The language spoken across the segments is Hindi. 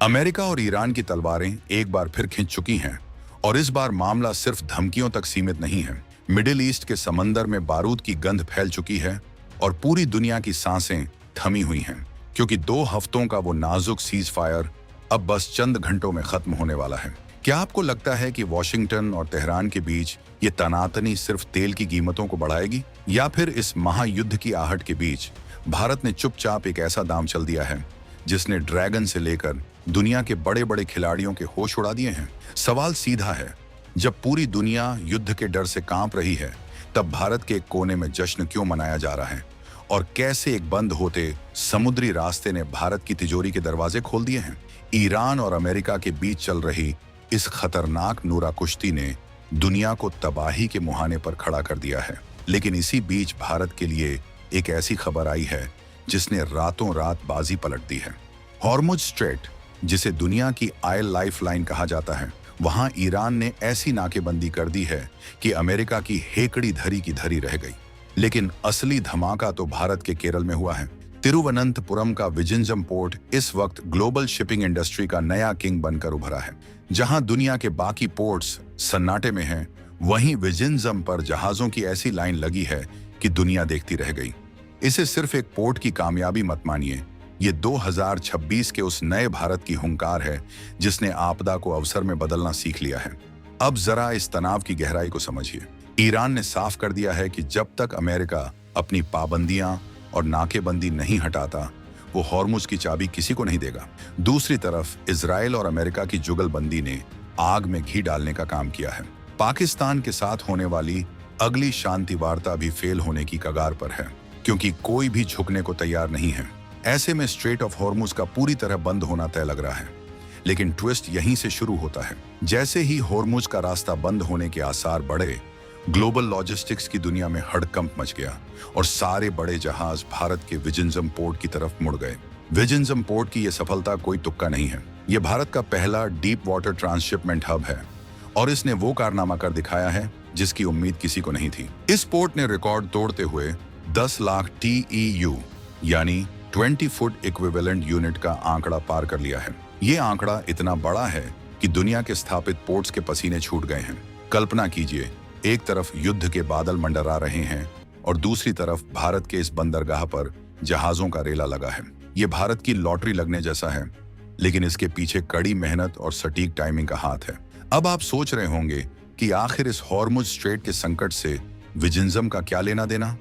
अमेरिका और ईरान की तलवारें एक बार फिर खिंच चुकी हैं और इस बार मामला सिर्फ धमकियों तक सीमित नहीं है। मिडिल ईस्ट के समंदर में बारूद की गंध फैल चुकी है और पूरी दुनिया की सांसें थमी हुई हैं, क्योंकि 2 हफ्तों का वो नाजुक सीज फायर अब बस चंद घंटों में खत्म होने वाला है। क्या आपको लगता है कि वॉशिंगटन और तेहरान के बीच ये तनातनी सिर्फ तेल की कीमतों को बढ़ाएगी, या फिर इस महायुद्ध की आहट के बीच भारत ने चुपचाप एक ऐसा दांव चल दिया है जिसने ड्रैगन से लेकर दुनिया के बड़े बड़े खिलाड़ियों के होश उड़ा दिए हैं? सवाल सीधा है, जब पूरी दुनिया युद्ध के डर से कांप रही है, तब भारत के एक कोने में जश्न क्यों मनाया जा रहा है? और कैसे एक बंद होते समुद्री रास्ते ने भारत की तिजोरी के दरवाजे खोल दिए हैं? ईरान और अमेरिका के बीच चल रही इस खतरनाक नूरा कुश्ती ने दुनिया को तबाही के मुहाने पर खड़ा कर दिया है। लेकिन इसी बीच भारत के लिए एक ऐसी खबर आई है जिसने रातों रात बाजी पलट दी है। हॉर्मुज स्ट्रेट, जिसे दुनिया की आयल लाइफलाइन कहा जाता है, वहां ईरान ने ऐसी नाकेबंदी कर दी है कि अमेरिका की हेकड़ी धरी की धरी रह गई। लेकिन असली धमाका तो भारत के केरल में हुआ है। तिरुवनंतपुरम का विजिंजम पोर्ट इस वक्त ग्लोबल शिपिंग इंडस्ट्री का नया किंग बनकर उभरा है। जहां दुनिया के बाकी पोर्ट्स सन्नाटे में हैं, वहीं विजिंजम पर जहाजों की ऐसी लाइन लगी है कि दुनिया देखती रह गई। इसे सिर्फ एक पोर्ट की कामयाबी मत मानिए, ये 2026 के उस नए भारत की हुंकार है जिसने आपदा को अवसर में बदलना सीख लिया है। अब जरा इस तनाव की गहराई को समझिए। ईरान ने साफ कर दिया है कि जब तक अमेरिका अपनी पाबंदियां और नाकेबंदी नहीं हटाता, वो हॉर्मुज की चाबी किसी को नहीं देगा। दूसरी तरफ इजराइल और अमेरिका की जुगलबंदी ने आग में घी डालने का काम किया है। पाकिस्तान के साथ होने वाली अगली शांति वार्ता भी फेल होने की कगार पर है, क्योंकि कोई भी झुकने को तैयार नहीं है। ऐसे में स्ट्रेट ऑफ हॉर्मुज का पूरी तरह बंद होना तय लग रहा है। लेकिन ट्विस्ट यहीं से शुरू होता है। जैसे ही हॉर्मुज का रास्ता बंद होने के आसार बढ़े, ग्लोबल लॉजिस्टिक्स की दुनिया में हड़कंप मच गया और सारे बड़े जहाज भारत के विजिंजम पोर्ट की तरफ मुड़ गए। विजिंजम पोर्ट की यह सफलता कोई तुक्का नहीं है। यह भारत का पहला डीप वाटर ट्रांसशिपमेंट हब है और इसने वो कारनामा कर दिखाया है जिसकी उम्मीद किसी को नहीं थी। इस पोर्ट ने रिकॉर्ड तोड़ते हुए 10 लाख TEU यानी 20 फुट इक्विवेलेंट यूनिट का आंकड़ा पार कर लिया है। ये आंकड़ा इतना बड़ा है कि दुनिया के स्थापित पोर्ट्स के पसीने छूट गए हैं। कल्पना कीजिए, एक तरफ युद्ध के बादल मंडरा रहे हैं और दूसरी तरफ भारत के इस बंदरगाह पर जहाजों का रेला लगा है। ये भारत की लॉटरी लगने जैसा है, लेकिन इसके पीछे कड़ी मेहनत और सटीक टाइमिंग का हाथ है। अब आप सोच रहे होंगे कि आखिर इस हॉर्मुज स्ट्रेट के संकट से विजिंजम का क्या लेना देना?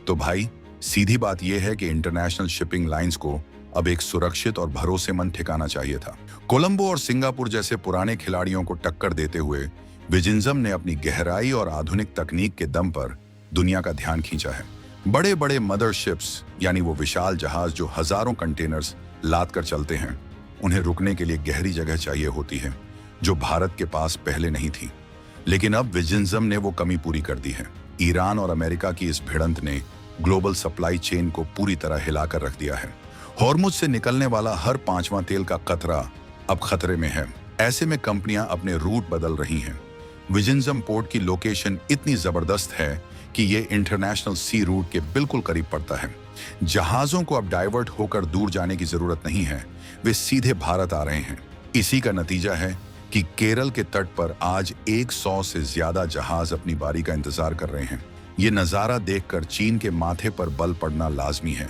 तो भाई, सीधी बात यह है कि इंटरनेशनल शिपिंग लाइंस को अब एक सुरक्षित और भरोसेमंद ठिकाना चाहिए था। कोलंबो और सिंगापुर जैसे पुराने खिलाड़ियों को टक्कर देते हुए विजिंजम ने अपनी गहराई और आधुनिक तकनीक के दम पर दुनिया का ध्यान खींचा है। बड़े बड़े मदरशिप्स, यानी वो विशाल जहाज जो हजारों कंटेनर्स लाद कर चलते हैं, उन्हें रुकने के लिए गहरी जगह चाहिए होती है, जो भारत के पास पहले नहीं थी। लेकिन अब विजिंजम ने वो कमी पूरी कर दी है। ईरान और अमेरिका की इस भिड़ंत ने ग्लोबल सप्लाई चेन को पूरी तरह हिलाकर रख दिया है। हॉर्मुज से निकलने वाला हर 5वां तेल का कतरा अब खतरे में है। ऐसे में कंपनियां अपने रूट बदल रही हैं। विजिंजम पोर्ट की लोकेशन इतनी जबरदस्त है कि ये इंटरनेशनल सी रूट के बिल्कुल करीब पड़ता है। जहाजों को अब डाइवर्ट होकर दूर जाने की जरूरत नहीं है, वे सीधे भारत आ रहे हैं। इसी का नतीजा है कि केरल के तट पर आज 100 से ज्यादा जहाज अपनी बारी का इंतजार कर रहे हैं। ये नजारा देखकर चीन के माथे पर बल पड़ना लाजमी है,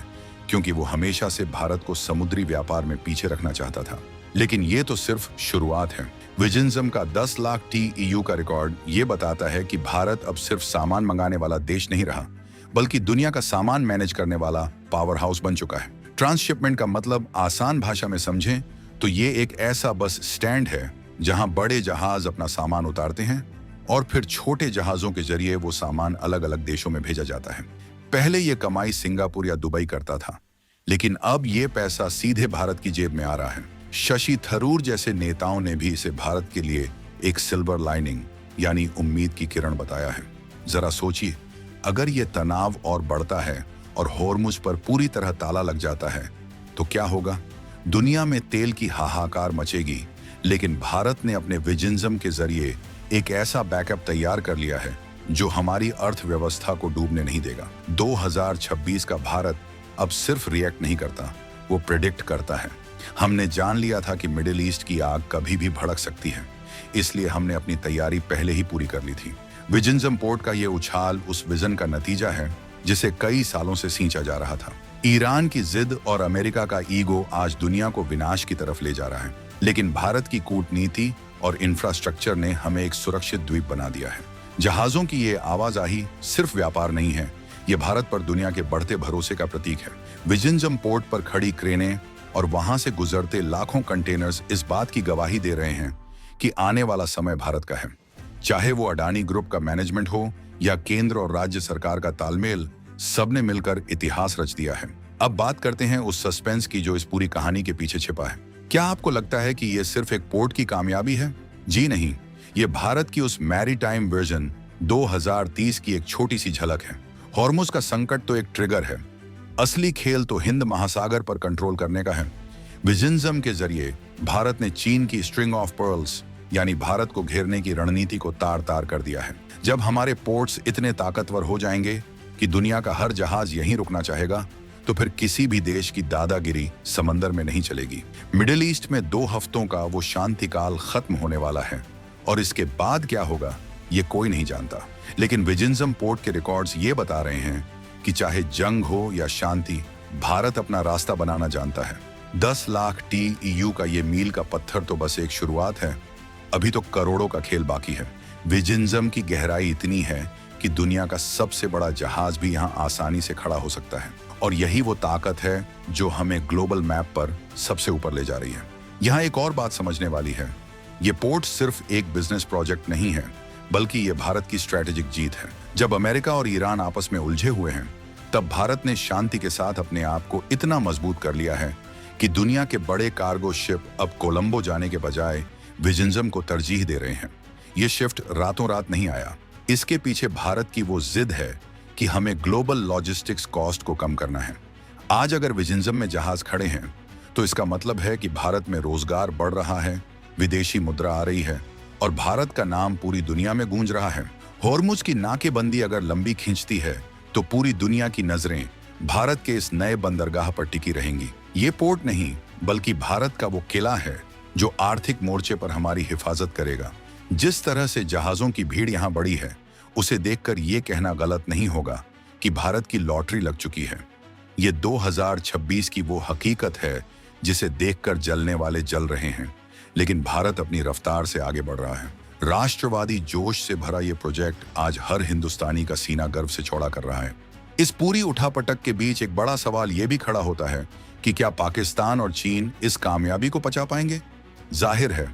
क्योंकि वो हमेशा से भारत को समुद्री व्यापार में पीछे रखना चाहता था। लेकिन ये तो सिर्फ शुरुआत है। विजिंजम का 10 लाख TEU का रिकॉर्ड ये बताता है कि भारत अब सिर्फ सामान मंगाने वाला देश नहीं रहा, बल्कि दुनिया का सामान मैनेज करने वाला पावर हाउस बन चुका है। ट्रांसशिपमेंट का मतलब आसान भाषा में समझें तो ये एक ऐसा बस स्टैंड है जहां बड़े जहाज अपना सामान उतारते हैं और फिर छोटे जहाजों के जरिए वो सामान अलग अलग देशों में भेजा जाता है। पहले ये कमाई सिंगापुर या दुबई करता था, लेकिन अब ये पैसा सीधे भारत की जेब में आ रहा है। शशि थरूर जैसे नेताओं ने भी इसे भारत के लिए एक सिल्वर लाइनिंग यानी उम्मीद की किरण बताया है। जरा सोचिए, अगर ये तनाव और बढ़ता है और हॉर्मुज पर पूरी तरह ताला लग जाता है तो क्या होगा? दुनिया में तेल की हाहाकार मचेगी, लेकिन भारत ने अपने विजिंजम के जरिए एक ऐसा बैकअप तैयार कर लिया है जो हमारी अर्थव्यवस्था को डूबने नहीं देगा। 2026 का भारत अब सिर्फ रिएक्ट नहीं करता, वो प्रेडिक्ट करता है। हमने जान लिया था कि मिडिल ईस्ट की आग कभी भी भड़क सकती है, इसलिए हमने अपनी तैयारी पहले ही पूरी कर ली थी। विजनजम पोर्ट का ये उछाल उस विजन का नतीजा है जिसे कई सालों से सींचा जा रहा था। ईरान की जिद और अमेरिका का ईगो आज दुनिया को विनाश की तरफ ले जा रहा है, लेकिन भारत की कूटनीति और इंफ्रास्ट्रक्चर ने हमें एक सुरक्षित द्वीप बना दिया है। जहाजों की ये आवाजाही सिर्फ व्यापार नहीं है, ये भारत पर दुनिया के बढ़ते भरोसे का प्रतीक है। विजनजम पोर्ट पर खड़ी क्रेनें और वहां से गुजरते लाखों कंटेनर्स इस बात की गवाही दे रहे हैं कि आने वाला समय भारत का है। चाहे वो अडानी ग्रुप का मैनेजमेंट हो या केंद्र और राज्य सरकार का तालमेल, सबने मिलकर इतिहास रच दिया है। अब बात करते हैं उस सस्पेंस की जो इस पूरी कहानी के पीछे छिपा है। क्या आपको लगता है कि ये सिर्फ एक पोर्ट की कामयाबी है? जी नहीं, ये भारत की उस मैरीटाइम विजन 2030 की एक छोटी सी झलक है। हॉर्मुज का संकट तो एक ट्रिगर है, असली खेल तो हिंद महासागर पर कंट्रोल करने का है। विजनजम के जरिए भारत ने चीन की स्ट्रिंग ऑफ पर्ल्स यानी भारत को घेरने की रणनीति को तार तार कर दिया है। जब हमारे पोर्ट्स इतने ताकतवर हो जाएंगे कि दुनिया का हर जहाज यहीं रुकना चाहेगा, तो फिर किसी भी देश की दादागिरी समंदर में नहीं चलेगी। मिडिल ईस्ट में 2 हफ्तों का वो शांति काल खत्म होने वाला है और इसके बाद क्या होगा ये कोई नहीं जानता। लेकिन विजनजम पोर्ट के रिकॉर्ड्स ये बता रहे हैं कि चाहे जंग हो या शांति, भारत अपना रास्ता बनाना जानता है। 10 लाख TEU का ये मील का पत्थर तो बस एक शुरुआत है, अभी तो करोड़ों का खेल बाकी है। विजनजम की गहराई इतनी है कि दुनिया का सबसे बड़ा जहाज भी यहाँ आसानी से खड़ा हो सकता है, और यही वो ताकत है जो हमें ग्लोबल मैप पर सबसे ऊपर ले जा रही है। यहाँ एक और बात समझने वाली है, ये पोर्ट सिर्फ एक बिजनेस प्रोजेक्ट नहीं है, बल्कि ये भारत की स्ट्रैटेजिक जीत है। जब अमेरिका और ईरान आपस में उलझे हुए हैं, तब भारत ने शांति के साथ अपने आप को इतना मजबूत कर लिया है कि दुनिया के बड़े कार्गो शिप अब कोलंबो जाने के बजाय विजनजम को तरजीह दे रहे हैं। ये शिफ्ट रातों रात नहीं आया, इसके पीछे भारत की वो जिद है कि हमें ग्लोबल लॉजिस्टिक्स कॉस्ट को कम करना है। आज अगर विजनजम में जहाज खड़े हैं, तो इसका मतलब है कि भारत में रोजगार बढ़ रहा है, विदेशी मुद्रा आ रही है और भारत का नाम पूरी दुनिया में गूंज रहा है। हॉर्मुज की नाकेबंदी अगर लंबी खींचती है, तो पूरी दुनिया की नजरें भारत के इस नए बंदरगाह पर टिकी रहेंगी। ये पोर्ट नहीं, बल्कि भारत का वो किला है जो आर्थिक मोर्चे पर हमारी हिफाजत करेगा। जिस तरह से जहाजों की भीड़ यहाँ बढ़ी है, उसे देखकर ये कहना गलत नहीं होगा कि भारत की लॉटरी लग चुकी है। ये 2026 की वो हकीकत है जिसे देखकर जलने वाले जल रहे हैं, लेकिन भारत अपनी रफ्तार से आगे बढ़ रहा है। राष्ट्रवादी जोश से भरा ये प्रोजेक्ट आज हर हिंदुस्तानी का सीना गर्व से चौड़ा कर रहा है। इस पूरी उठापटक के बीच एक बड़ा सवाल ये भी खड़ा होता है कि क्या पाकिस्तान और चीन इस कामयाबी को पचा पाएंगे? जाहिर है,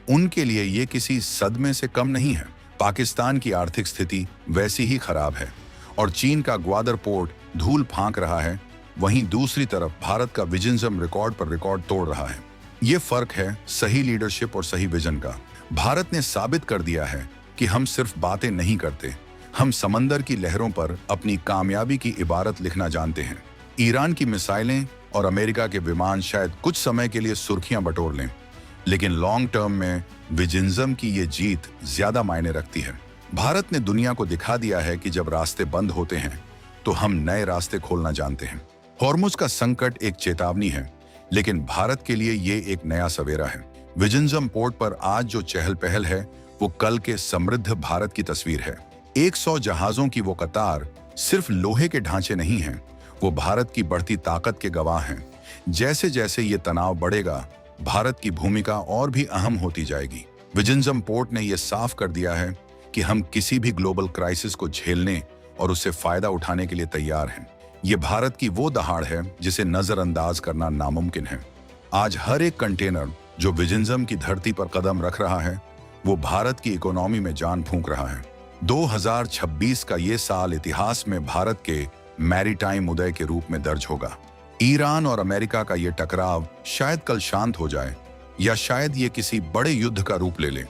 उनके लिए ये किसी सदमे से कम नहीं है। पाकिस्तान की आर्थिक स्थिति वैसी ही खराब है और चीन का ग्वादर पोर्ट धूल फांक रहा है, वहीं दूसरी तरफ भारत का विजनजम रिकॉर्ड पर रिकॉर्ड तोड़ रहा है। ये फर्क है सही लीडरशिप और सही विजन का। भारत ने साबित कर दिया है कि हम सिर्फ बातें नहीं करते, हम समंदर की लहरों पर अपनी कामयाबी की इबारत लिखना जानते हैं। ईरान की मिसाइलें और अमेरिका के विमान शायद कुछ समय के लिए सुर्खियां बटोर लें, लेकिन लॉन्ग टर्म में विजनजम की ये जीत ज्यादा मायने रखती है। भारत ने दुनिया को दिखा दिया है कि जब रास्ते बंद होते हैं तो हम नए रास्ते खोलना जानते हैं। हॉर्मुज का संकट एक चेतावनी है, लेकिन भारत के लिए ये एक नया सवेरा है। विजनजम पोर्ट पर आज जो चहल पहल है, वो कल के समृद्ध भारत की तस्वीर है। 100 जहाजों की वो कतार सिर्फ लोहे के ढांचे नहीं है, वो भारत की बढ़ती ताकत के गवाह हैं। जैसे जैसे ये तनाव बढ़ेगा, भारत की भूमिका और भी अहम होती जाएगी। विजनजम पोर्ट ने यह साफ कर दिया है कि हम किसी भी ग्लोबल क्राइसिस को झेलने और उससे फायदा उठाने के लिए तैयार हैं। ये भारत की वो दहाड़ है जिसे नजरअंदाज करना नामुमकिन है। आज हर एक कंटेनर जो विजनजम की धरती पर कदम रख रहा है, वो भारत की इकोनॉमी में जान फूंक रहा है। 2026 का ये साल इतिहास में भारत के मैरीटाइम उदय के रूप में दर्ज होगा। ईरान और अमेरिका का ये टकराव शायद कल शांत हो जाए या शायद ये किसी बड़े युद्ध का रूप ले ले,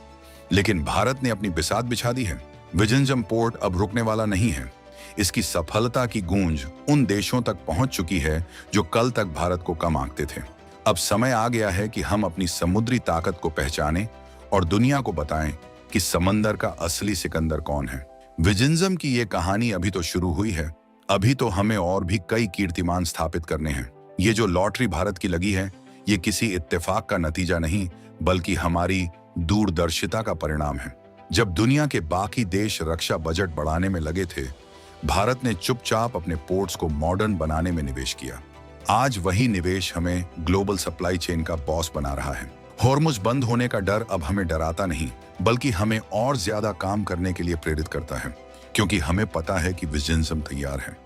लेकिन भारत ने अपनी बिसात बिछा दी है। विजनजम पोर्ट अब रुकने वाला नहीं है। इसकी सफलता की गूंज उन देशों तक पहुंच चुकी है जो कल तक भारत को कम आंकते थे। अब समय आ गया है कि हम अपनी समुद्री ताकत को पहचानें और दुनिया को बताएं कि समंदर का असली सिकंदर कौन है। विजनजम की ये कहानी अभी तो शुरू हुई है। अभी तो हमें और भी कई कीर्तिमान स्थापित करने हैं। ये जो लॉटरी भारत की लगी है, ये किसी इत्तेफाक का नतीजा नहीं, बल्कि हमारी दूरदर्शिता का परिणाम है। जब दुनिया के बाकी देश रक्षा बजट बढ़ाने में लगे थे, भारत ने चुपचाप अपने पोर्ट्स को मॉडर्न बनाने में निवेश किया। आज वही निवेश हमें ग्लोबल सप्लाई चेन का बॉस बना रहा है। हॉर्मुज बंद होने का डर अब हमें डराता नहीं, बल्कि हमें और ज्यादा काम करने के लिए प्रेरित करता है, क्योंकि हमें पता है कि विजन तैयार है।